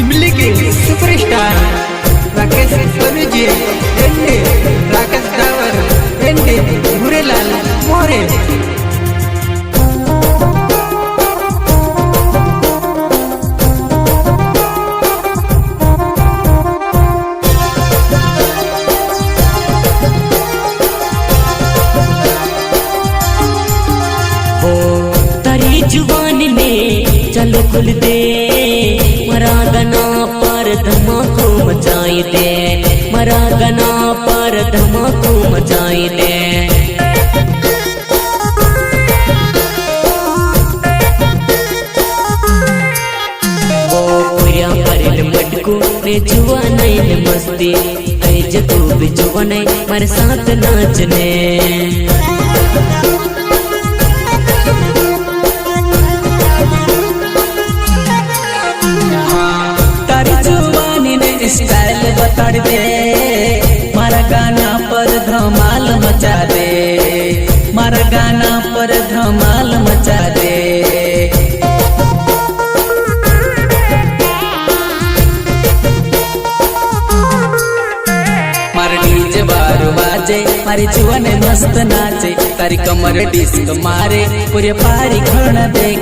इमली के सुपरस्टार राकेश तनुजे एंडे राकेश डावर एंडे भूरेलाल मोरे जुबान में चल खुल दे मरा गना पर धमाको मचाई दे मरा गना पर धमाको मचाई दे ओ पूरा भरल मटको रे जुआन मस्ती ऐ जतू भी जुआन मर साथ नाचने स्टाइल बता दे मारा गाना पर धमाल मचा दे मारा गाना पर धमाल मचा दे मार डीजे बार बाजे मारी जुआन मस्त नाचे तारी कमर डिस्क मारे पूरे पारी खड़ा दे।